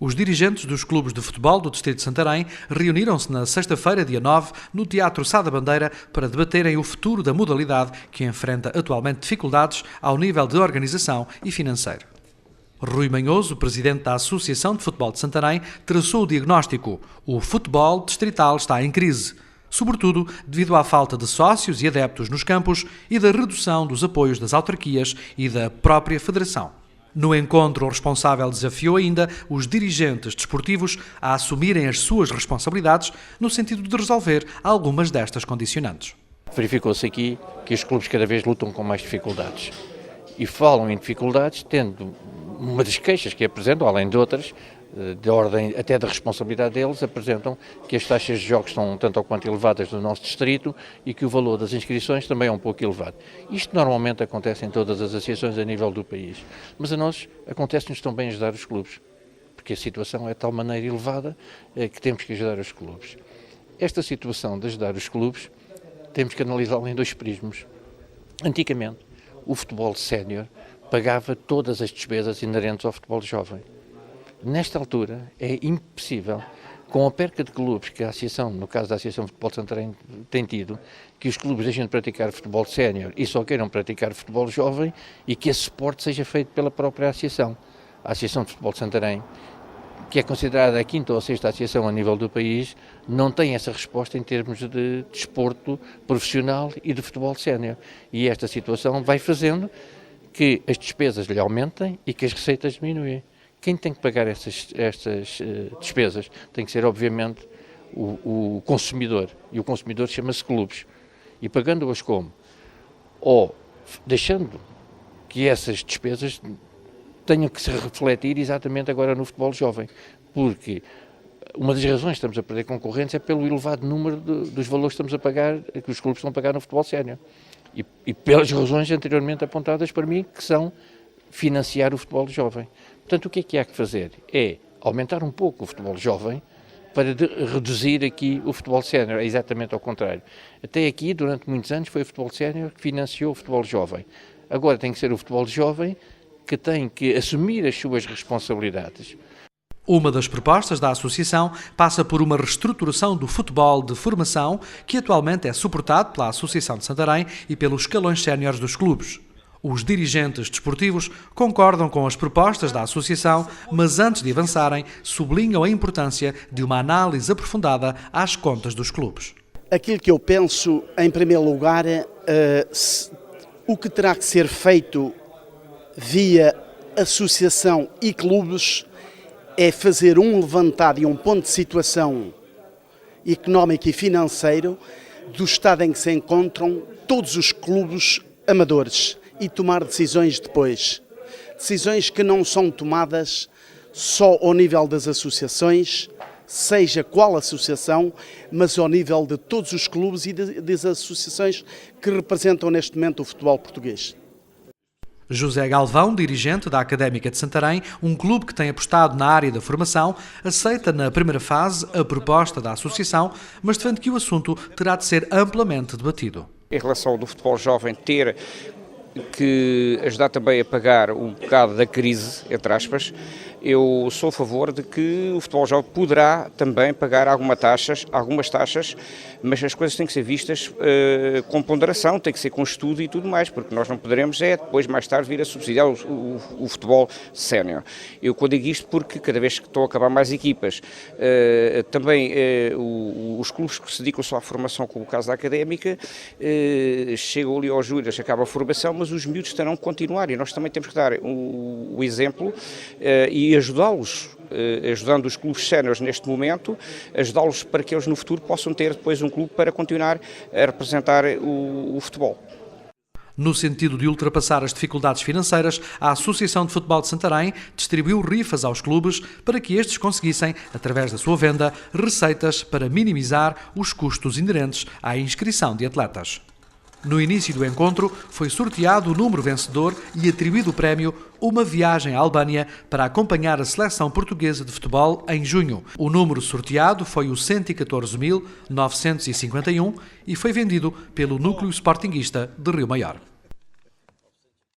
Os dirigentes dos clubes de futebol do Distrito de Santarém reuniram-se na sexta-feira, dia 9, no Teatro Sá da Bandeira para debaterem o futuro da modalidade que enfrenta atualmente dificuldades ao nível de organização e financeiro. Rui Manhoso, presidente da Associação de Futebol de Santarém, traçou o diagnóstico: o futebol distrital está em crise, sobretudo devido à falta de sócios e adeptos nos campos e da redução dos apoios das autarquias e da própria federação. No encontro, o responsável desafiou ainda os dirigentes desportivos a assumirem as suas responsabilidades no sentido de resolver algumas destas condicionantes. Verificou-se aqui que os clubes cada vez lutam com mais dificuldades e falam em dificuldades tendo uma das queixas que apresentam, além de outras, de ordem até da responsabilidade deles, apresentam que as taxas de jogos estão tanto ou quanto elevadas no nosso distrito e que o valor das inscrições também é um pouco elevado. Isto normalmente acontece em todas as associações a nível do país, mas a nós acontece-nos também ajudar os clubes, porque a situação é de tal maneira elevada que temos que ajudar os clubes. Esta situação de ajudar os clubes temos que analisá-la em dois prismas. Antigamente, o futebol sénior pagava todas as despesas inerentes ao futebol jovem. Nesta altura é impossível, com a perca de clubes que a Associação, no caso da Associação de Futebol de Santarém, tem tido, que os clubes deixem de praticar futebol sénior e só queiram praticar futebol jovem e que esse suporte seja feito pela própria Associação. A Associação de Futebol de Santarém, que é considerada a quinta ou sexta associação a nível do país, não tem essa resposta em termos de desporto profissional e de futebol sénior. E esta situação vai fazendo que as despesas lhe aumentem e que as receitas diminuem. Quem tem que pagar estas despesas tem que ser, obviamente, o consumidor. E o consumidor chama-se clubes. E pagando-as como? Ou deixando que essas despesas tenham que se refletir exatamente agora no futebol jovem. Porque uma das razões que estamos a perder concorrência é pelo elevado número dos valores que estamos a pagar, que os clubes estão a pagar no futebol sénior. E pelas razões anteriormente apontadas para mim, que são financiar o futebol jovem. Portanto, o que há que fazer? É aumentar um pouco o futebol jovem para reduzir aqui o futebol sénior. É exatamente ao contrário. Até aqui, durante muitos anos, foi o futebol sénior que financiou o futebol jovem. Agora tem que ser o futebol jovem que tem que assumir as suas responsabilidades. Uma das propostas da Associação passa por uma reestruturação do futebol de formação, que atualmente é suportado pela Associação de Santarém e pelos escalões séniores dos clubes. Os dirigentes desportivos concordam com as propostas da Associação, mas antes de avançarem, sublinham a importância de uma análise aprofundada às contas dos clubes. Aquilo que eu penso, em primeiro lugar, o que terá que ser feito via associação e clubes é fazer um levantar e um ponto de situação económico e financeiro do estado em que se encontram todos os clubes amadores e tomar decisões depois. Decisões que não são tomadas só ao nível das associações, seja qual associação, mas ao nível de todos os clubes e das associações que representam neste momento o futebol português. José Galvão, dirigente da Académica de Santarém, um clube que tem apostado na área da formação, aceita na primeira fase a proposta da Associação, mas defende que o assunto terá de ser amplamente debatido. Em relação ao do futebol jovem ter que ajudar também a pagar um bocado da crise, entre aspas, eu sou a favor de que o futebol jovem poderá também pagar algumas taxas, mas as coisas têm que ser vistas com ponderação, tem que ser com estudo e tudo mais, porque nós não poderemos depois mais tarde vir a subsidiar o futebol sénior. Eu quando digo isto porque cada vez que estão a acabar mais equipas, também os clubes que se dedicam só à formação, como o caso da Académica, chegam ali aos júniores, acaba a formação, mas os miúdos terão que continuar e nós também temos que dar o exemplo e ajudá-los, ajudando os clubes séniores neste momento, ajudá-los para que eles no futuro possam ter depois um clube para continuar a representar o futebol. No sentido de ultrapassar as dificuldades financeiras, a Associação de Futebol de Santarém distribuiu rifas aos clubes para que estes conseguissem, através da sua venda, receitas para minimizar os custos inerentes à inscrição de atletas. No início do encontro, foi sorteado o número vencedor e atribuído o prémio uma viagem à Albânia para acompanhar a seleção portuguesa de futebol em junho. O número sorteado foi o 114.951 e foi vendido pelo Núcleo Sportinguista de Rio Maior.